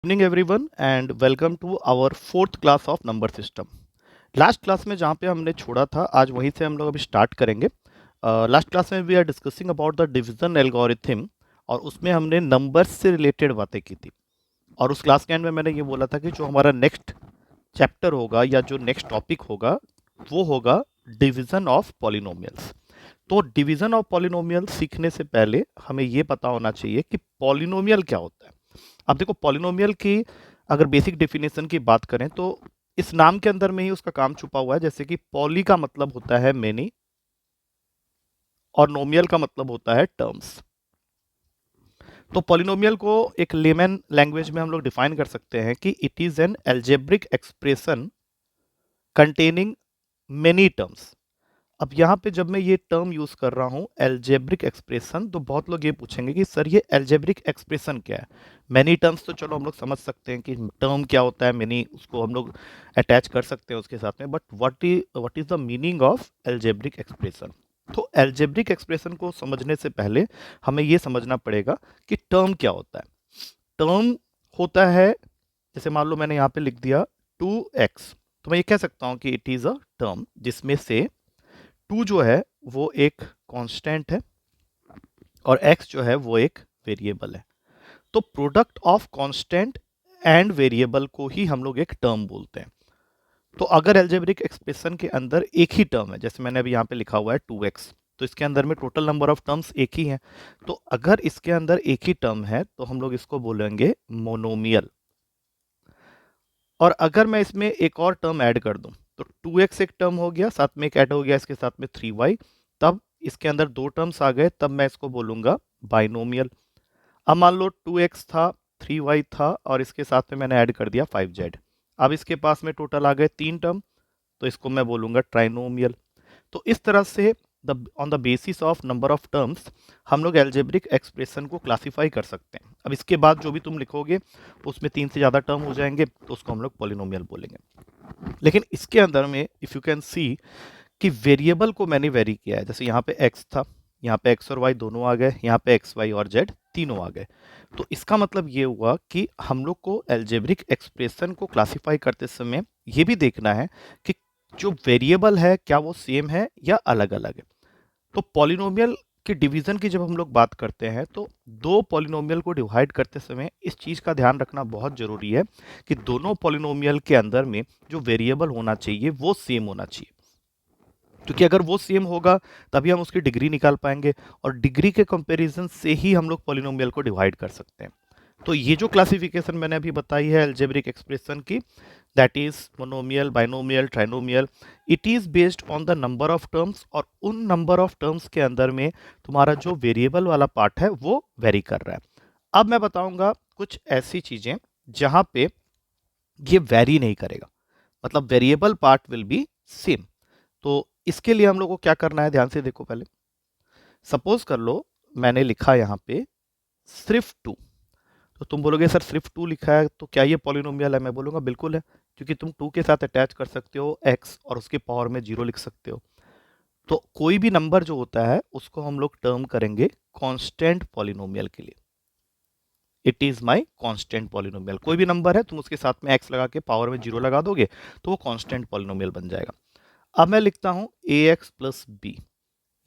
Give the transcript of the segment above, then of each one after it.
Evening everyone and welcome to our fourth class of number system. Last class में जहाँ पे हमने छोड़ा था आज वहीं से हम लोग अभी स्टार्ट करेंगे। लास्ट क्लास में we are discussing about the division algorithm और उसमें हमने नंबर्स से रिलेटेड बातें की थी। और उस क्लास के एंड में मैंने ये बोला था कि जो हमारा नेक्स्ट चैप्टर होगा या जो नेक्स्ट टॉपिक होगा वो होगा डिवीजन ऑफ पॉलिनोमियल्स। तो डिवीजन ऑफ पॉलिनोमियल सीखने से पहले हमें ये पता होना चाहिए कि पॉलिनोमियल क्या होता है। अब देखो पॉलिनोमियल की अगर बेसिक डेफिनेशन की बात करें तो इस नाम के अंदर में ही उसका काम छुपा हुआ है। जैसे कि पॉली का मतलब होता है मेनी और नोमियल का मतलब होता है टर्म्स। तो पॉलिनोमियल को एक लेमन लैंग्वेज में हम लोग डिफाइन कर सकते हैं कि it is an algebraic expression containing many terms. अब यहाँ पे जब मैं ये टर्म यूज कर रहा हूँ एल्जेब्रिक एक्सप्रेशन, तो बहुत लोग ये पूछेंगे कि सर ये एल्जेब्रिक एक्सप्रेशन क्या है। मैनी टर्म्स तो चलो हम लोग समझ सकते हैं कि टर्म क्या होता है, मैनी उसको हम लोग अटैच कर सकते हैं उसके साथ में, but what is the meaning of algebraic expression. तो एल्जेब्रिक एक्सप्रेशन को समझने से पहले हमें ये समझना पड़ेगा कि टर्म क्या होता है। टर्म होता है, जैसे मान लो मैंने यहाँ पे लिख दिया 2x, तो मैं ये कह सकता हूँ कि इट इज अ टर्म जिसमें से 2 जो है वो एक कांस्टेंट है और x जो है वो एक वेरिएबल है। तो product of constant and variable को ही हम लोग एक टर्म बोलते हैं। तो अगर एल्जेब्रिक एक्सप्रेशन के अंदर एक ही टर्म है, जैसे मैंने अभी यहाँ पे लिखा हुआ है 2x, तो इसके अंदर में टोटल नंबर ऑफ टर्म्स एक ही है। तो अगर इसके अंदर एक ही टर्म है तो हम लोग इसको बोलेंगे मोनोमियल। और अगर मैं इसमें एक और टर्म ऐड कर दूं तो 2x एक टर्म हो गया, साथ में एक ऐड हो गया इसके साथ में 3y, तब इसके अंदर दो टर्म्स आ गए, तब मैं इसको बोलूंगा बाइनोमियल। अब मान लो 2x था, 3y था और इसके साथ में मैंने ऐड कर दिया 5z। अब इसके पास में टोटल आ गए तीन टर्म, तो इसको मैं बोलूंगा ट्राइनोमियल। तो इस तरह से on the basis of number of terms हम लोग एल्जेब्रिक एक्सप्रेशन को क्लासिफाई कर सकते हैं। अब इसके बाद जो भी तुम लिखोगे उसमें तीन से ज़्यादा टर्म हो जाएंगे तो उसको हम लोग पॉलिनोमियल बोलेंगे। लेकिन इसके अंदर में इफ़ यू कैन सी कि वेरिएबल को मैंने वेरी किया है। जैसे यहाँ पे x था, यहाँ पे x और y दोनों आ गए, यहाँ पे x y और z तीनों आ गए। तो इसका मतलब ये हुआ कि हम लोग को एल्जेब्रिक एक्सप्रेशन को क्लासिफाई करते समय ये भी देखना है कि जो वेरिएबल है क्या वो सेम है या अलग अलग है। तो पॉलिनोमियल के डिवीजन की जब हम लोग बात करते हैं तो दो पॉलिनोमियल को डिवाइड करते समय इस चीज़ का ध्यान रखना बहुत ज़रूरी है कि दोनों पॉलिनोमियल के अंदर में जो वेरिएबल होना चाहिए वो सेम होना चाहिए। क्योंकि अगर वो सेम होगा तभी हम उसकी डिग्री निकाल पाएंगे और डिग्री के कंपैरिजन से ही हम लोग पॉलिनोमियल को डिवाइड कर सकते हैं। तो ये जो क्लासिफिकेशन मैंने अभी बताई है एल्जेब्रिक एक्सप्रेशन की, that is monomial, binomial, trinomial, it is based on the number of terms और उन नंबर ऑफ टर्म्स के अंदर में तुम्हारा जो वेरिएबल वाला पार्ट है वो वेरी कर रहा है। अब मैं बताऊंगा कुछ ऐसी चीजें जहां पे ये वेरी नहीं करेगा, मतलब variable part will be same. तो इसके लिए हम लोग को क्या करना है, ध्यान से देखो पहले। सपोज कर लो मैंने लिखा यहाँ पे सिर्फ 2, तो तुम बोलोगे सर सिर्फ 2 लिखा है तो क्या ये पॉलिनोमियल है? मैं बोलूँगा बिल्कुल है, क्योंकि तुम 2 के साथ अटैच कर सकते हो x और उसके पावर में 0 लिख सकते हो। तो कोई भी नंबर जो होता है उसको हम लोग टर्म करेंगे कांस्टेंट पॉलिनोमियल के लिए। It is my constant polynomial. कोई भी नंबर है तुम उसके साथ में x लगा के पावर में 0 लगा दोगे तो वो कांस्टेंट पॉलिनोमियल बन जाएगा। अब मैं लिखता हूँ ax प्लस बी,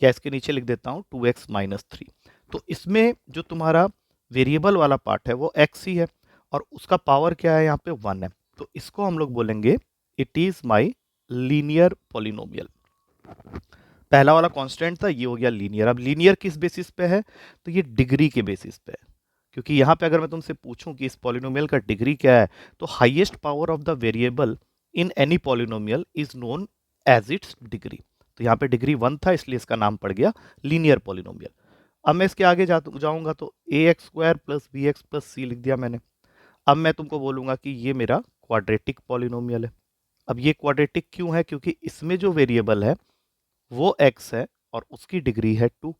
या इसके नीचे लिख देता हूँ 2x माइनस 3। तो इसमें जो तुम्हारा वेरिएबल वाला पार्ट है वो x ही है और उसका पावर क्या है, यहाँ पे 1 है। तो इसको हम लोग बोलेंगे it is my linear polynomial. पहला वाला कांस्टेंट था, ये हो गया लीनियर। अब लीनियर किस बेसिस पे है, तो ये डिग्री के बेसिस पे है। क्योंकि यहाँ पे अगर मैं तुमसे पूछूं कि इस पॉलिनोमियल का डिग्री क्या है, तो highest power of the variable in any polynomial is known as its degree. तो यहाँ पे डिग्री 1 था इसलिए इसका नाम पड़ गया लीनियर पॉलिनोमियल। अब मैं इसके आगे जाऊंगा तो A X square plus B X plus C लिख दिया मैंने। अब मैं तुमको बोलूंगा कि ये मेरा क्वाड्रेटिक पॉलिनोमियल है। अब ये क्वाड्रेटिक क्यों है, क्योंकि इसमें जो वेरिएबल है वो x है और उसकी डिग्री है 2।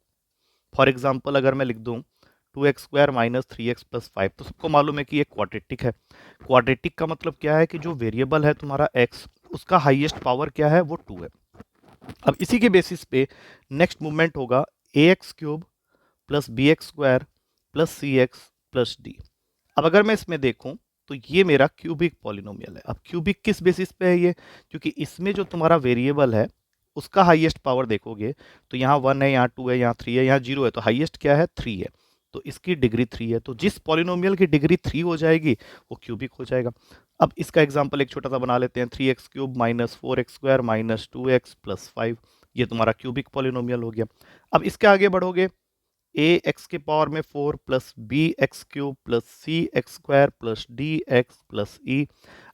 फॉर एग्जाम्पल अगर मैं लिख दूं 2x square minus 3x plus 5, तो सबको मालूम है कि ये क्वाड्रेटिक है। क्वाड्रेटिक का मतलब क्या है कि जो वेरिएबल है तुम्हारा x, उसका हाईएस्ट पावर क्या है, वो 2 है। अब इसी के बेसिस पे नेक्स्ट मूवमेंट होगा A X cube plus B X square plus C X plus D. अब अगर मैं इसमें देखूं तो ये मेरा क्यूबिक पॉलिनोमियल है। अब क्यूबिक किस बेसिस पे है ये? क्योंकि इसमें जो तुम्हारा वेरिएबल है उसका हाईएस्ट पावर देखोगे तो यहाँ 1 है, यहाँ 2 है, यहाँ 3 है, यहाँ 0 है, तो हाईएस्ट क्या है? 3 है। तो इसकी डिग्री 3 है, तो जिस पॉलिनोमियल की डिग्री 3 हो जाएगी वो क्यूबिक हो जाएगा। अब इसका एग्जांपल एक छोटा सा बना लेते हैं, 3x cube minus 4x square minus 2x plus 5, ये तुम्हारा क्यूबिक पॉलिनोमियल हो गया। अब इसके आगे बढ़ोगे, ए एक्स के पावर में 4 plus B X cube plus C X square plus D X plus E.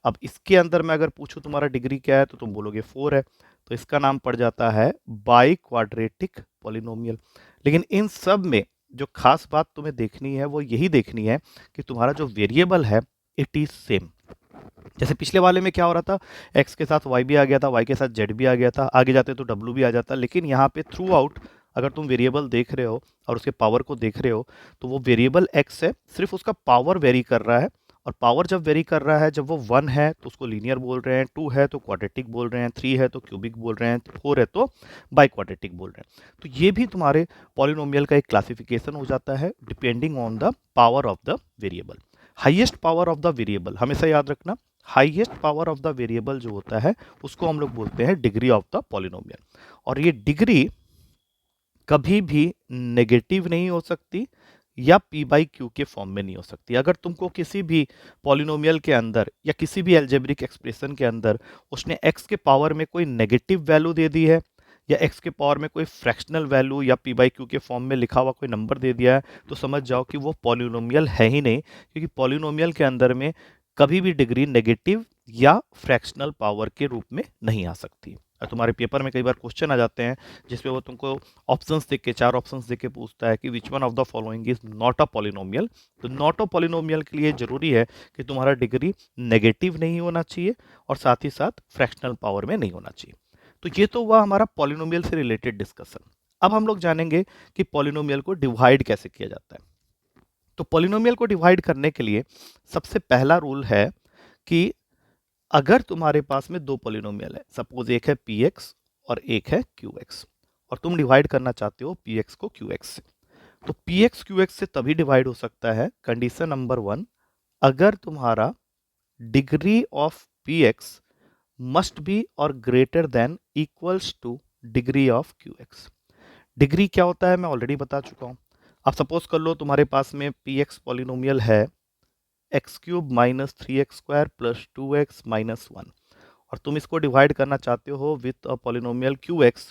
अब इसके अंदर मैं अगर पूछूं तुम्हारा डिग्री क्या है तो तुम बोलोगे 4 है, तो इसका नाम पड़ जाता है बाई क्वाड्रेटिक पॉलिनोमियल। लेकिन इन सब में जो खास बात तुम्हें देखनी है वो यही देखनी है कि तुम्हारा जो वेरिएबल है इट इज सेम। जैसे पिछले वाले में क्या हो रहा था, x के साथ y भी आ गया था, y के साथ z भी आ गया था, आगे जाते तो w भी आ जाता, लेकिन यहाँ पे थ्रू आउट अगर तुम वेरिएबल देख रहे हो और उसके पावर को देख रहे हो तो वो वेरिएबल x है, सिर्फ उसका पावर वेरी कर रहा है। और पावर जब वेरी कर रहा है, जब वो 1 है तो उसको लीनियर बोल रहे हैं, 2 है तो क्वाड्रेटिक बोल रहे हैं, 3 है तो क्यूबिक बोल रहे हैं, 4 है तो बाई क्वाड्रेटिक बोल रहे हैं। तो ये भी तुम्हारे पॉलिनोमियल का एक क्लासिफिकेशन हो जाता है depending on the power of the variable. Highest power of the variable हमेशा याद रखना, highest power of the variable जो होता है उसको हम लोग बोलते हैं डिग्री ऑफ द पॉलिनोमियल। और ये डिग्री कभी भी नेगेटिव नहीं हो सकती या p बाई क्यू के फॉर्म में नहीं हो सकती। अगर तुमको किसी भी पॉलिनोमियल के अंदर या किसी भी एल्जेब्रिक एक्सप्रेशन के अंदर उसने x के पावर में कोई नेगेटिव वैल्यू दे दी है या x के पावर में कोई फ्रैक्शनल वैल्यू या p बाई क्यू के फॉर्म में लिखा हुआ कोई नंबर दे दिया है, तो समझ जाओ कि वो पॉलिनोमियल है ही नहीं, क्योंकि पॉलिनोमियल के अंदर में कभी भी डिग्री नेगेटिव या फ्रैक्शनल पावर के रूप में नहीं आ सकती। तुम्हारे पेपर में कई बार क्वेश्चन आ जाते हैं जिसपे वो तुमको ऑप्शंस देख के, 4 ऑप्शंस देख के पूछता है कि which one of the following is not a polynomial. तो नॉट अ पॉलिनोमियल के लिए जरूरी है कि तुम्हारा डिग्री नेगेटिव नहीं होना चाहिए और साथ ही साथ फ्रैक्शनल पावर में नहीं होना चाहिए। तो ये तो हुआ हमारा पॉलिनोमियल से रिलेटेड डिस्कशन। अब हम लोग जानेंगे कि पॉलिनोमियल को डिवाइड कैसे किया जाता है। तो पॉलिनोमियल को डिवाइड करने के लिए सबसे पहला रूल है कि अगर तुम्हारे पास में दो पॉलिनोमियल है, सपोज एक है px और एक है qx, और तुम डिवाइड करना चाहते हो px को qx से, तो px qx से तभी डिवाइड हो सकता है कंडीशन नंबर 1, अगर तुम्हारा degree of px must be और greater than equals to degree of qx। Degree क्या होता है मैं ऑलरेडी बता चुका हूं। अब सपोज कर लो तुम्हारे पास में px पॉलिनोमियल है x cube minus 3x square plus 2x minus 1, और तुम इसको डिवाइड करना चाहते हो विथ अ पॉलिनोमियल qx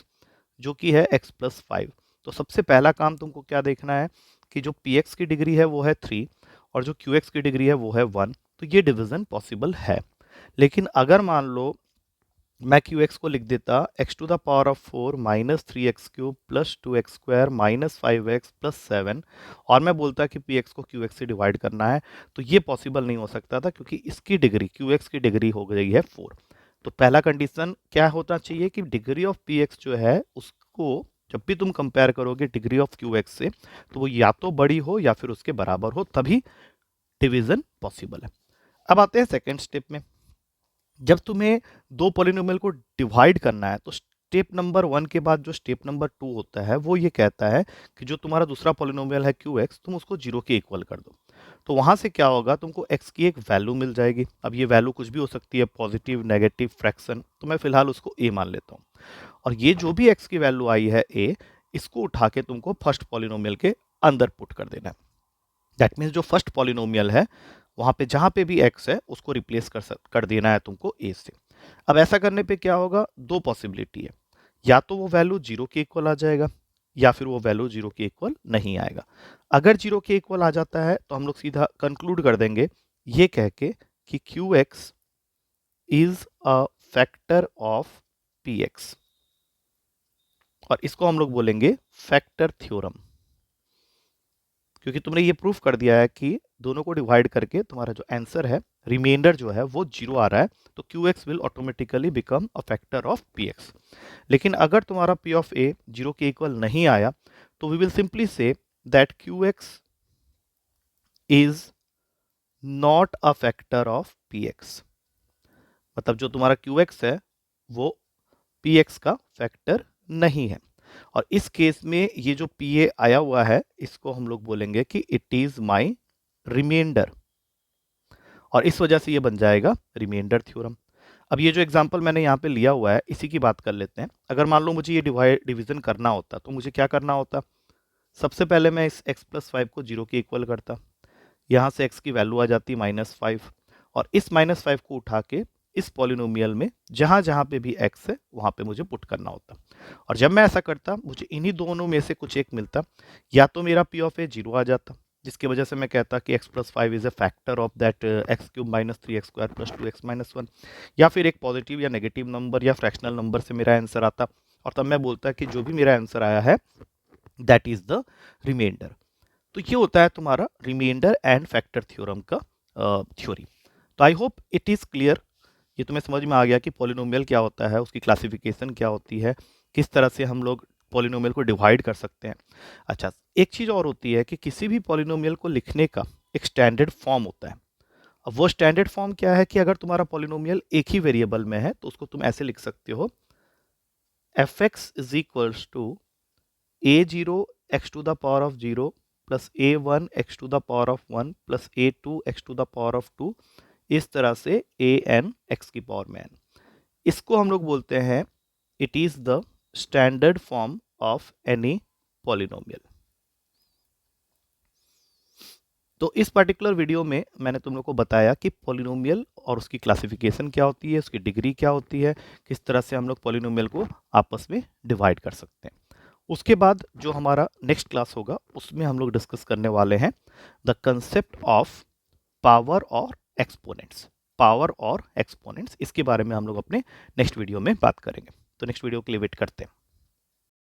जो कि है x प्लस 5। तो सबसे पहला काम तुमको क्या देखना है कि जो px की डिग्री है वो है 3 और जो qx की डिग्री है वो है 1, तो ये डिवीजन पॉसिबल है। लेकिन अगर मान लो मैं qx को लिख देता x to the power of 4 minus 3x cube plus 2x square minus 5x plus 7, और मैं बोलता कि px को qx से डिवाइड करना है, तो ये पॉसिबल नहीं हो सकता था क्योंकि इसकी डिग्री qx की डिग्री हो गई है 4। तो पहला कंडीशन क्या होना चाहिए कि डिग्री ऑफ px जो है उसको जब भी तुम कंपेयर करोगे डिग्री ऑफ qx से तो वो या तो बड़ी हो या फिर उसके बराबर हो, तभी डिवीजन पॉसिबल है। अब आते हैं सेकेंड स्टेप में। जब तुम्हें दो पॉलिनोमियल को डिवाइड करना है तो स्टेप नंबर 1 के बाद जो स्टेप नंबर 2 होता है वो ये कहता है कि जो तुम्हारा दूसरा पॉलिनोमियल है qx तुम उसको 0 के इक्वल कर दो। तो वहां से क्या होगा, तुमको x की एक वैल्यू मिल जाएगी। अब ये वैल्यू कुछ भी हो सकती है, पॉजिटिव, नेगेटिव, फ्रैक्शन, तो मैं फिलहाल उसको a मान लेता हूँ। और ये जो भी x की वैल्यू आई है a, इसको उठा के तुमको फर्स्ट पॉलिनोमियल के अंदर पुट कर देना है। दैट मीन्स जो फर्स्ट पॉलिनोमियल है वहां पे जहां पे भी x है उसको रिप्लेस कर देना है तुमको a से। अब ऐसा करने पे क्या होगा, दो पॉसिबिलिटी है, या तो वो वैल्यू 0 के इक्वल आ जाएगा या फिर वो वैल्यू 0 के इक्वल नहीं आएगा। अगर 0 के इक्वल आ जाता है तो हम लोग सीधा कंक्लूड कर देंगे ये कह के कि qx is a factor of px, और इसको हम लोग बोलेंगे फैक्टर थ्योरम, क्योंकि तुमने ये प्रूफ कर दिया है कि दोनों को डिवाइड करके तुम्हारा जो आंसर है, रिमाइंडर जो है वो 0 आ रहा है, तो qx will automatically become a factor of px। लेकिन अगर तुम्हारा p ऑफ a 0 के इक्वल नहीं आया तो we will simply say that qx is not a factor of px। मतलब जो तुम्हारा qx है वो px का फैक्टर नहीं है। और इस केस में ये जो pa आया हुआ है इसको हम लोग बोलेंगे कि इट इज माई रिमाइंडर। और इस वजह से ये बन जाएगा रिमाइंडर थ्योरम। अब ये जो एग्जांपल मैंने यहाँ पे लिया हुआ है इसी की बात कर लेते हैं। अगर मान लो मुझे ये डिवीजन करना होता तो मुझे क्या करना होता? सबसे पहले मैं इस x प्लस 5 को 0 के इक्वल करता, यहाँ से x की वैल्यू आ जाती -5 और इस -5 को उठा के इस पॉलिनोमियल में जहाँ जहाँ पे भी x है वहाँ पे मुझे पुट करना होता। और जब मैं ऐसा करता मुझे इन्हीं दोनों में से कुछ एक मिलता, या तो मेरा p ऑफ a 0 आ जाता जिसकी वजह से मैं कहता कि x plus 5 is a factor of that x cube minus 3x square plus 2x minus 1, या फिर एक पॉजिटिव या नेगेटिव नंबर या फ्रैक्शनल नंबर से मेरा आंसर आता और तब मैं बोलता कि जो भी मेरा आंसर आया है दैट इज द रिमाइंडर। तो ये होता है तुम्हारा रिमाइंडर एंड फैक्टर थ्योरम का थ्योरी। तो I hope it is clear, ये तुम्हें समझ में आ गया कि पॉलिनोमियल क्या होता है, उसकी क्लासिफिकेशन क्या होती है, किस तरह से हम लोग पॉलिनोमियल को डिवाइड कर सकते हैं। अच्छा, एक चीज़ और होती है कि किसी भी पॉलिनोमियल को लिखने का एक स्टैंडर्ड फॉर्म होता है। अब वो स्टैंडर्ड फॉर्म क्या है कि अगर तुम्हारा पॉलिनोमियल एक ही वेरिएबल में है तो उसको तुम ऐसे लिख सकते हो, f x is equals to a0 x to the power of 0 plus a1 x to the power of 1 plus a2 x to the power of 2, इस तरह से an x की पावर में n। इसको हम लोग बोलते हैं it is the standard form of any polynomial. तो इस पर्टिकुलर वीडियो में मैंने तुम लोग को बताया कि पॉलिनोमियल और उसकी क्लासिफिकेशन क्या होती है, उसकी डिग्री क्या होती है, किस तरह से हम लोग पॉलिनोमियल को आपस में डिवाइड कर सकते हैं। उसके बाद जो हमारा नेक्स्ट क्लास होगा उसमें हम लोग डिस्कस करने वाले हैं द कंसेप्ट ऑफ पावर और एक्सपोनेंट्स। पावर और एक्सपोनेंट्स इसके बारे में हम लोग अपने नेक्स्ट वीडियो में बात करेंगे। तो नेक्स्ट वीडियो के लिए वेट करते हैं।